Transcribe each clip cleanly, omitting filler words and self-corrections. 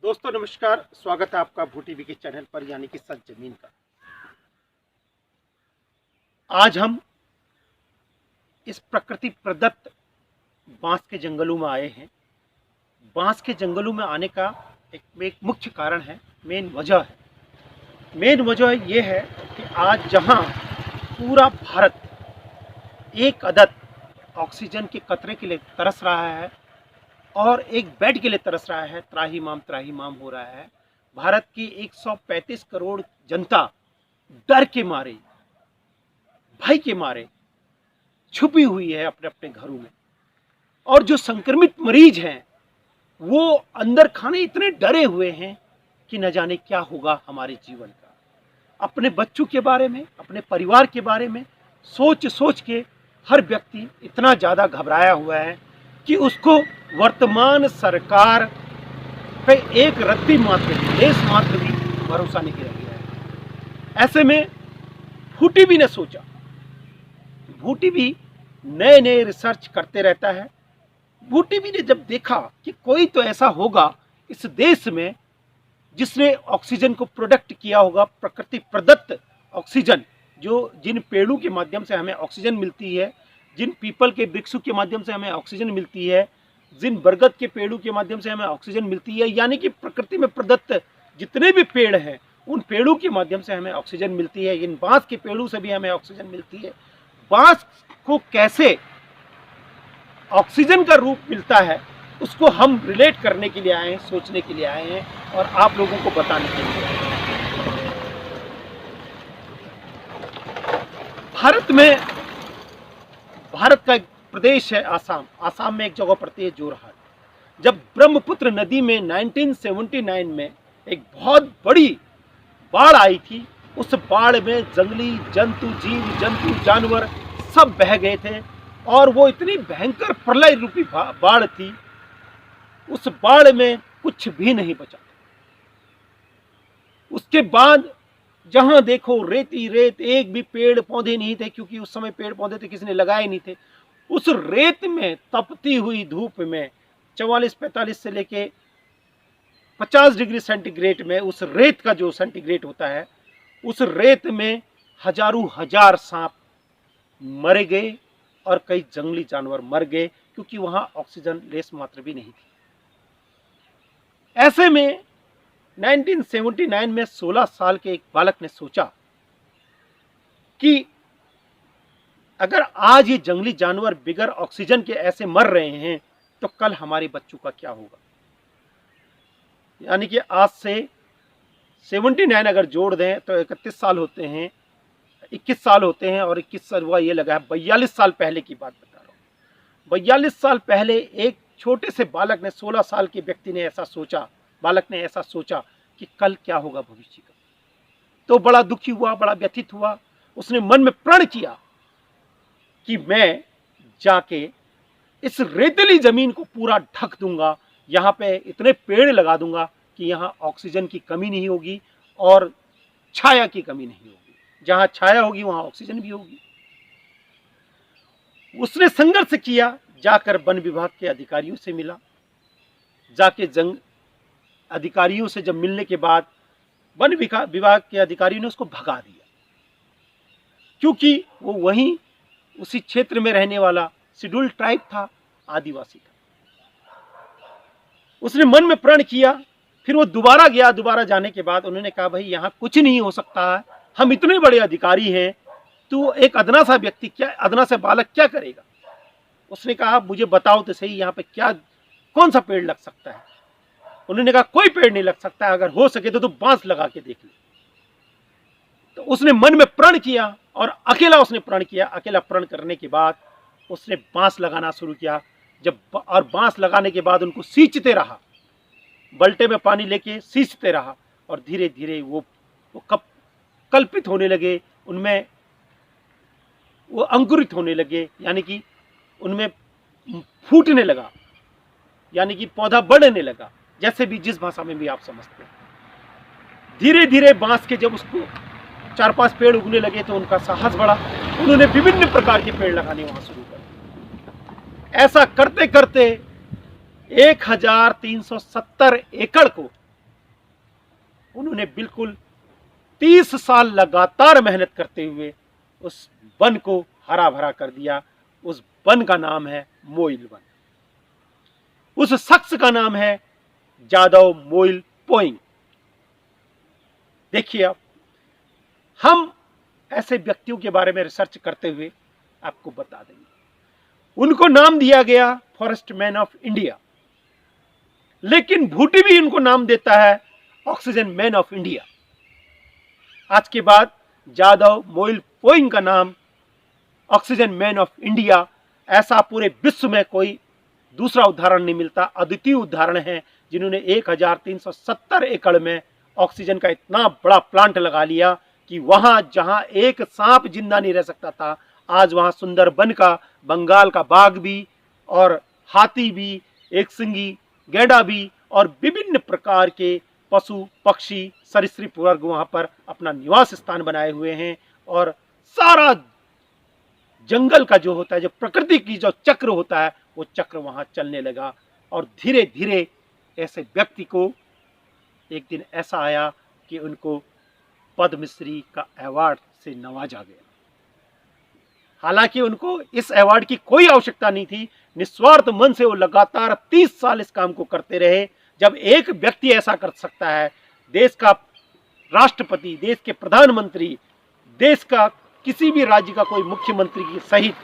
दोस्तों नमस्कार, स्वागत है आपका भू टीवी के चैनल पर यानी कि सच जमीन का। आज हम इस प्रकृति प्रदत्त बांस के जंगलों में आए हैं। बांस के जंगलों में आने का एक मुख्य कारण है, मेन वजह ये है कि आज जहां पूरा भारत एक अदद ऑक्सीजन के कतरे के लिए तरस रहा है और एक बेड के लिए तरस रहा है, त्राहिमाम हो रहा है। भारत की 135 करोड़ जनता डर के मारे, भय के मारे छुपी हुई है अपने अपने घरों में, और जो संक्रमित मरीज हैं वो अंदर खाने इतने डरे हुए हैं कि न जाने क्या होगा हमारे जीवन का। अपने बच्चों के बारे में, अपने परिवार के बारे में सोच सोच के हर व्यक्ति इतना ज़्यादा घबराया हुआ है कि उसको वर्तमान सरकार पे एक रत्ती मात्र, लेस मात्र भी भरोसा नहीं रह गया है। ऐसे में भू टीवी ने सोचा, भू टीवी नए नए रिसर्च करते रहता है। भू टीवी ने जब देखा कि कोई तो ऐसा होगा इस देश में जिसने ऑक्सीजन को प्रोडक्ट किया होगा, प्रकृति प्रदत्त ऑक्सीजन, जो जिन पेड़ों के माध्यम से हमें ऑक्सीजन मिलती है, जिन पीपल के वृक्षों के माध्यम से हमें ऑक्सीजन मिलती है, जिन बरगद के पेड़ों के माध्यम से हमें ऑक्सीजन मिलती है, यानी कि प्रकृति में प्रदत्त जितने भी पेड़ हैं उन पेड़ों के माध्यम से हमें ऑक्सीजन मिलती है। इन बांस के पेड़ों से भी हमें ऑक्सीजन मिलती है। बांस को कैसे ऑक्सीजन का रूप मिलता है उसको हम रिलेट करने के लिए आए हैं, सोचने के लिए आए हैं और आप लोगों को बताने के लिए। भारत का एक प्रदेश है आसाम में एक जगह पड़ती है जोरहाट। जब ब्रह्मपुत्र नदी में 1979 में एक बहुत बड़ी बाढ़ आई थी, उस बाढ़ में जंगली जंतु, जीव जंतु, जानवर सब बह गए थे और वो इतनी भयंकर प्रलय रूपी बाढ़ थी। उस बाढ़ में कुछ भी नहीं बचा। उसके बाद जहां देखो रेत ही रेत, एक भी पेड़ पौधे नहीं थे, क्योंकि उस समय पेड़ पौधे थे किसी ने लगाए नहीं थे। उस रेत में, तपती हुई धूप में 44-45 से लेके 50 डिग्री सेंटीग्रेड में, उस रेत का जो सेंटीग्रेड होता है, उस रेत में हजारों हजार सांप मर गए और कई जंगली जानवर मर गए, क्योंकि वहां ऑक्सीजन लेस मात्र भी नहीं थी। ऐसे में 1979 में 16 साल के एक बालक ने सोचा कि अगर आज ये जंगली जानवर बिगर ऑक्सीजन के ऐसे मर रहे हैं तो कल हमारे बच्चों का क्या होगा। यानी कि आज से 79 अगर जोड़ दें तो 31 साल होते हैं, 21 साल होते हैं, और 21 साल हुआ, ये लगा है 42 साल पहले की बात बता रहा हूँ। 42 साल पहले एक छोटे से बालक ने, 16 साल के व्यक्ति ने ऐसा सोचा, बालक ने ऐसा सोचा कि कल क्या होगा भविष्य का। तो बड़ा दुखी हुआ, बड़ा व्यथित हुआ। उसने मन में प्रण किया कि मैं जाके इस रेतीली जमीन को पूरा ढक दूंगा, यहाँ पे इतने पेड़ लगा दूंगा कि यहाँ ऑक्सीजन की कमी नहीं होगी और छाया की कमी नहीं होगी। जहाँ छाया होगी वहाँ ऑक्सीजन भी होगी। उसने संघर्ष किया, जाकर वन विभाग के अधिकारियों से मिला। जाके अधिकारियों से जब मिलने के बाद वन विभाग के अधिकारियों ने उसको भगा दिया, क्योंकि वो वहीं उसी क्षेत्र में रहने वाला शेड्यूल्ड ट्राइब था, आदिवासी था। उसने मन में प्रण किया, फिर वो दोबारा गया। दोबारा जाने के बाद उन्होंने कहा, भाई यहाँ कुछ नहीं हो सकता है, हम इतने बड़े अधिकारी हैं, तो एक अदना सा व्यक्ति, क्या अदना सा बालक क्या करेगा। उसने कहा, मुझे बताओ तो सही, यहाँ पे क्या, कौन सा पेड़ लग सकता है। उन्होंने कहा, कोई पेड़ नहीं लग सकता, अगर हो सके तो बांस लगा के देख ले। तो उसने मन में प्रण किया और अकेला उसने प्रण किया। अकेला प्रण करने के बाद उसने बांस लगाना शुरू किया। और बांस लगाने के बाद उनको सींचते रहा, बल्टे में पानी लेके सींचते रहा, और धीरे धीरे वो कल्पित होने लगे, उनमें वो अंकुरित होने लगे, यानी कि उनमें फूटने लगा, यानी कि पौधा बढ़ने लगा, जैसे भी जिस भाषा में भी आप समझते हैं। धीरे धीरे बांस के जब उसको 4-5 पेड़ उगने लगे तो उनका साहस बढ़ा। उन्होंने विभिन्न प्रकार के पेड़ लगाने वहां शुरू कर। ऐसा करते करते 1370 एकड़ को उन्होंने बिल्कुल 30 साल लगातार मेहनत करते हुए उस वन को हरा भरा कर दिया। उस वन का नाम है मोइल वन। उस शख्स का नाम है जादव मोइल पोइंग। देखिए, अब हम ऐसे व्यक्तियों के बारे में रिसर्च करते हुए आपको बता देंगे। उनको नाम दिया गया फॉरेस्ट मैन ऑफ इंडिया, लेकिन भूटी भी उनको नाम देता है ऑक्सीजन मैन ऑफ इंडिया। आज के बाद जादव मोइल पोइंग का नाम ऑक्सीजन मैन ऑफ इंडिया, ऐसा पूरे विश्व में कोई दूसरा उदाहरण नहीं मिलता। अद्वितीय उदाहरण है जिन्होंने 1370 एकड़ में ऑक्सीजन का इतना बड़ा प्लांट लगा लिया कि वहां जहां एक सांप जिंदा नहीं रह सकता था, आज वहां सुंदरबन का, बंगाल का बाघ भी और हाथी भी, एक सिंगी गैंडा भी और विभिन्न प्रकार के पशु पक्षी सरीसृप वर्ग वहां पर अपना निवास स्थान बनाए हुए हैं। और सारा जंगल का जो होता है, जो प्रकृति की जो चक्र होता है, वो चक्र वहां चलने लगा। और धीरे धीरे ऐसे व्यक्ति को एक दिन ऐसा आया कि उनको पद्मश्री का अवार्ड से नवाजा गया। हालांकि उनको इस अवार्ड की कोई आवश्यकता नहीं थी। निस्वार्थ मन से वो लगातार 30 साल इस काम को करते रहे। जब एक व्यक्ति ऐसा कर सकता है, देश का राष्ट्रपति, देश के प्रधानमंत्री, देश का किसी भी राज्य का कोई मुख्यमंत्री की सहित,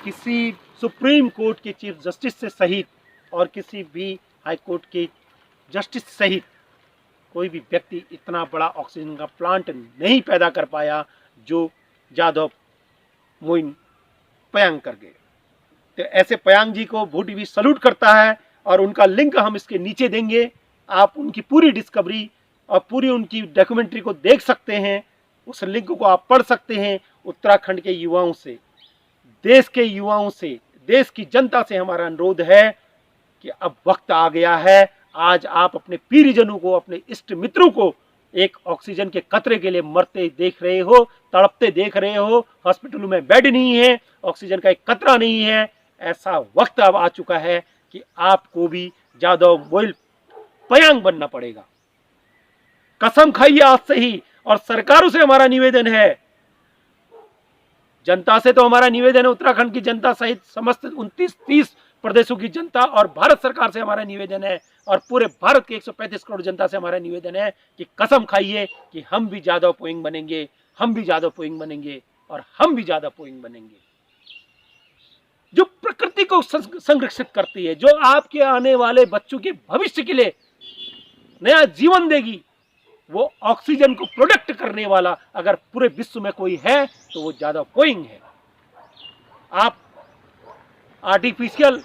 किसी सुप्रीम कोर्ट के चीफ जस्टिस से सहित और किसी भी हाई कोर्ट के जस्टिस सहित कोई भी व्यक्ति इतना बड़ा ऑक्सीजन का प्लांट नहीं पैदा कर पाया जो जादव मोइन पयांग कर गए। तो ऐसे पयांग जी को भूटी भी सल्यूट करता है और उनका लिंक हम इसके नीचे देंगे। आप उनकी पूरी डिस्कवरी और पूरी उनकी डॉक्यूमेंट्री को देख सकते हैं। उस लिंक को आप पढ़ सकते हैं। उत्तराखंड के युवाओं से, देश के युवाओं से, देश की जनता से हमारा अनुरोध है कि अब वक्त आ गया है। आज आप अपने पीरजनों को, अपने इष्ट मित्रों को एक ऑक्सीजन के कतरे के लिए मरते देख रहे हो, तड़पते देख रहे हो। हॉस्पिटलों में बेड नहीं है, ऑक्सीजन का एक कतरा नहीं है। ऐसा वक्त अब आ चुका है कि आपको भी जादव मोइल पयांग बनना पड़ेगा। कसम खाइए आज से ही। और सरकारों से हमारा निवेदन है, जनता से तो हमारा निवेदन है, उत्तराखंड की जनता सहित समस्त 29-30 प्रदेशों की जनता और भारत सरकार से हमारा निवेदन है और पूरे भारत के 135 करोड़ जनता से हमारा निवेदन है कि कसम खाइए कि हम भी जादव पोइंग बनेंगे, हम भी जादव पोइंग बनेंगे और हम भी जादव पोइंग बनेंगे। जो प्रकृति को संरक्षित करती है, जो आपके आने वाले बच्चों के भविष्य के लिए नया जीवन देगी, वो ऑक्सीजन को प्रोडक्ट करने वाला अगर पूरे विश्व में कोई है तो वो जादव पोइंग है। आप आर्टिफिशियल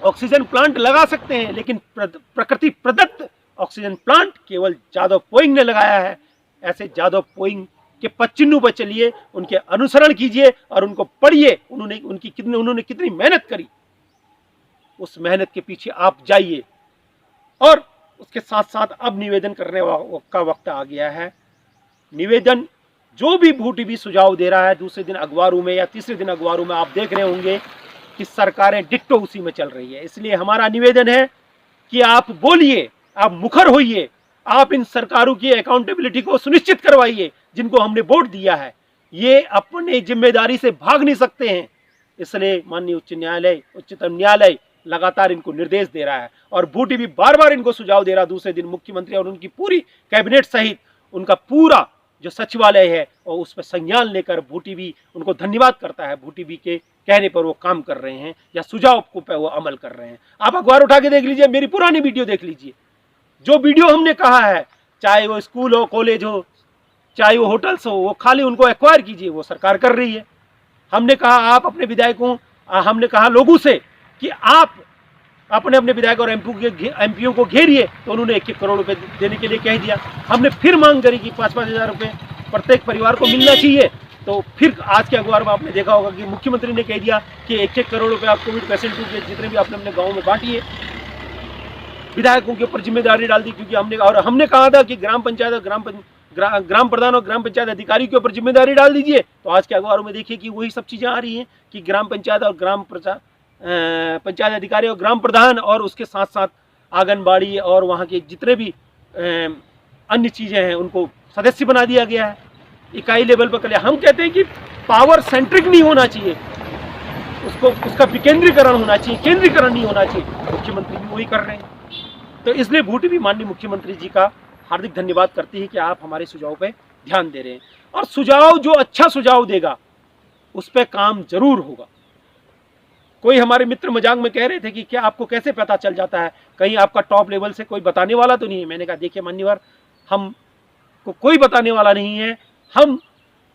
ऑक्सीजन प्लांट लगा सकते हैं, लेकिन प्रकृति प्रदत्त ऑक्सीजन प्लांट केवल जादव पोइंग ने लगाया है। ऐसे जादव पोइंग के पच्चिन्नू पर चलिए, उनके अनुसरण कीजिए और उनको पढ़िए। उन्होंने कितनी मेहनत करी, उस मेहनत के पीछे आप जाइए। और उसके साथ साथ अब निवेदन करने का वक्त आ गया है। निवेदन जो भी भूटी भी सुझाव दे रहा है, दूसरे दिन अखबारों में या तीसरे दिन अखबारों में आप देख रहे होंगे कि सरकारें डिट्टो उसी में चल रही है। इसलिए हमारा निवेदन है कि आप बोलिए, आप मुखर होइए, आप इन सरकारों की अकाउंटेबिलिटी को सुनिश्चित करवाइए जिनको हमने वोट दिया है। ये अपने जिम्मेदारी से भाग नहीं सकते हैं। इसलिए माननीय उच्चतम न्यायालय लगातार इनको निर्देश दे रहा है और भूटी भी बार बार इनको सुझाव दे रहा। दूसरे दिन मुख्यमंत्री और उनकी पूरी कैबिनेट सहित उनका पूरा जो सचिवालय है और उस पर संज्ञान लेकर भूटी भी उनको धन्यवाद करता है। भूटी भी के कहने पर वो काम कर रहे हैं या सुझाव को पे वो अमल कर रहे हैं। आप अखबार उठा के देख लीजिए, मेरी पुरानी वीडियो देख लीजिए। जो वीडियो हमने कहा है, चाहे वो स्कूल हो, कॉलेज हो, चाहे वो होटल्स हो, वो खाली उनको एक्वायर कीजिए, वो सरकार कर रही है। हमने कहा आप अपने विधायकों, हमने कहा लोगों से कि आप अपने अपने विधायक और एमपीओ को घेरिए, तो उन्होंने 1-1 करोड़ रुपए देने के लिए कह दिया। हमने फिर मांग करी कि 5-5 हज़ार रुपये प्रत्येक परिवार को मिलना चाहिए। तो फिर आज के अखबार में आपने देखा होगा कि मुख्यमंत्री ने कह दिया कि 1-1 करोड़ रुपए आप कोविड पेशेंट के जितने भी आपने अपने गाँव में बांटिए। विधायकों के ऊपर जिम्मेदारी डाल दी, क्योंकि हमने कहा था कि ग्राम पंचायत और ग्राम प्रधान और ग्राम पंचायत अधिकारी के ऊपर जिम्मेदारी डाल दीजिए। तो आज के अखबारों में देखिए कि वही सब चीज़ें आ रही हैं कि ग्राम पंचायत और पंचायत अधिकारी और ग्राम प्रधान और उसके साथ साथ आंगनबाड़ी और वहाँ के जितने भी अन्य चीज़ें हैं उनको सदस्य बना दिया गया है, इकाई लेवल पर कर। हम कहते हैं कि पावर सेंट्रिक नहीं होना चाहिए, उसका विकेंद्रीकरण होना चाहिए, केंद्रीकरण नहीं होना चाहिए। मुख्यमंत्री भी वही कर रहे हैं। तो इसलिए भूटी भी माननीय मुख्यमंत्री जी का हार्दिक धन्यवाद करती है कि आप हमारे सुझाव पे ध्यान दे रहे हैं, और सुझाव जो अच्छा सुझाव देगा उस पर काम जरूर होगा। कोई हमारे मित्र मजाक में कह रहे थे कि क्या आपको कैसे पता चल जाता है, कहीं आपका टॉप लेवल से कोई बताने वाला तो नहीं है। मैंने कहा देखिए मान्यवर, हम को कोई बताने वाला नहीं है। हम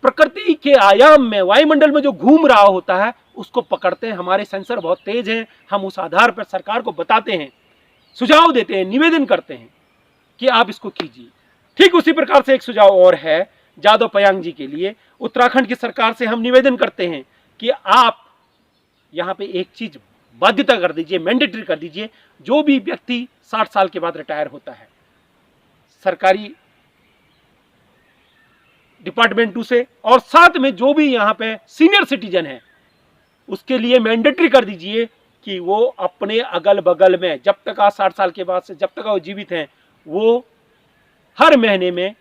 प्रकृति के आयाम में, वायुमंडल में जो घूम रहा होता है उसको पकड़ते हैं। हमारे सेंसर बहुत तेज हैं। हम उस आधार पर सरकार को बताते हैं, सुझाव देते हैं, निवेदन करते हैं कि आप इसको कीजिए। ठीक उसी प्रकार से एक सुझाव और है जादव पयांग जी के लिए। उत्तराखंड की सरकार से हम निवेदन करते हैं कि आप यहाँ पे एक चीज बाध्यता कर दीजिए, मैंडेटरी कर दीजिए। जो भी व्यक्ति 60 साल के बाद रिटायर होता है सरकारी डिपार्टमेंटों से, और साथ में जो भी यहाँ पे सीनियर सिटीजन है उसके लिए मैंडेटरी कर दीजिए कि वो अपने अगल बगल में, जब तक आज 60 साल के बाद से जब तक वो जीवित हैं, वो हर महीने में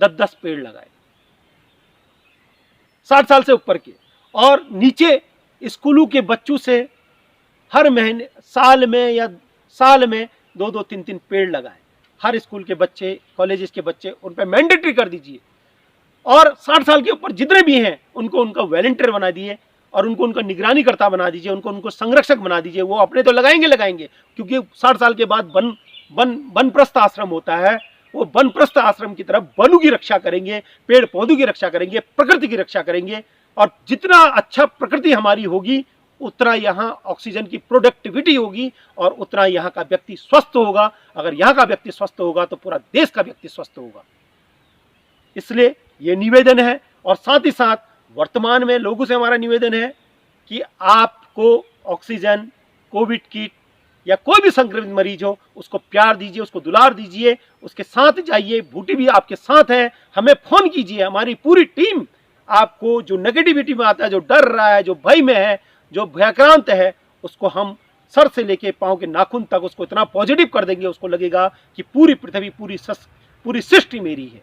10-10 पेड़ लगाए 60 साल से ऊपर के। और नीचे स्कूलों के बच्चों से हर महीने, साल में 2-2, 3-3 पेड़ लगाए। हर स्कूल के बच्चे, कॉलेजेस के बच्चे, उन पर मैंडेटरी कर दीजिए। और 60 साल के ऊपर जितने भी हैं उनको उनका वॉलंटियर बना दिए, और उनको उनका निगरानी करता बना दीजिए, उनको संरक्षक बना दीजिए। वो अपने तो लगाएंगे, क्योंकि 60 साल के बाद वनप्रस्थ आश्रम होता है। वो वनप्रस्थ आश्रम की तरफ वनों की रक्षा करेंगे, पेड़ पौधों की रक्षा करेंगे, प्रकृति की रक्षा करेंगे। और जितना अच्छा प्रकृति हमारी होगी उतना यहाँ ऑक्सीजन की प्रोडक्टिविटी होगी, और उतना यहाँ का व्यक्ति स्वस्थ होगा। अगर यहाँ का व्यक्ति स्वस्थ होगा तो पूरा देश का व्यक्ति स्वस्थ होगा। इसलिए ये निवेदन है। और साथ ही साथ वर्तमान में लोगों से हमारा निवेदन है कि आपको ऑक्सीजन, कोविड किट या कोई भी संक्रमित मरीज हो उसको प्यार दीजिए, उसको दुलार दीजिए, उसके साथ जाइए। भूटी भी आपके साथ है। हमें फोन कीजिए, हमारी पूरी टीम आपको जो नेगेटिविटी में आता है, जो डर रहा है, जो भय में है, जो भयाक्रांत है, उसको हम सर से लेके पांव के नाखून तक उसको इतना पॉजिटिव कर देंगे, उसको लगेगा कि पूरी पृथ्वी, पूरी सृष्टि मेरी है।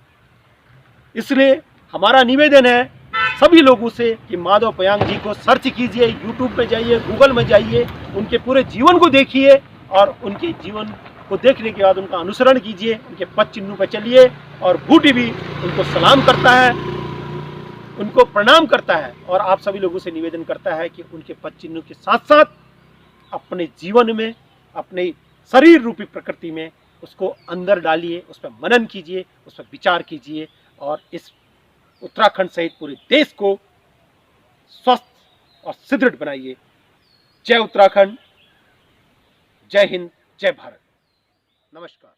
इसलिए हमारा निवेदन है सभी लोगों से कि माधव पयांग जी को सर्च कीजिए, यूट्यूब पे जाइए, गूगल में जाइए, उनके पूरे जीवन को देखिए, और उनके जीवन को देखने के बाद उनका अनुसरण कीजिए, उनके पद चिन्हों पर चलिए। और भूटी भी उनको सलाम करता है, उनको प्रणाम करता है, और आप सभी लोगों से निवेदन करता है कि उनके पद चिन्हों के साथ साथ अपने जीवन में, अपने शरीर रूपी प्रकृति में उसको अंदर डालिए, उस पर मनन कीजिए, उस पर विचार कीजिए, और इस उत्तराखंड सहित पूरे देश को स्वस्थ और सुदृढ़ बनाइए। जय उत्तराखंड, जय हिंद, जय भारत। नमस्कार।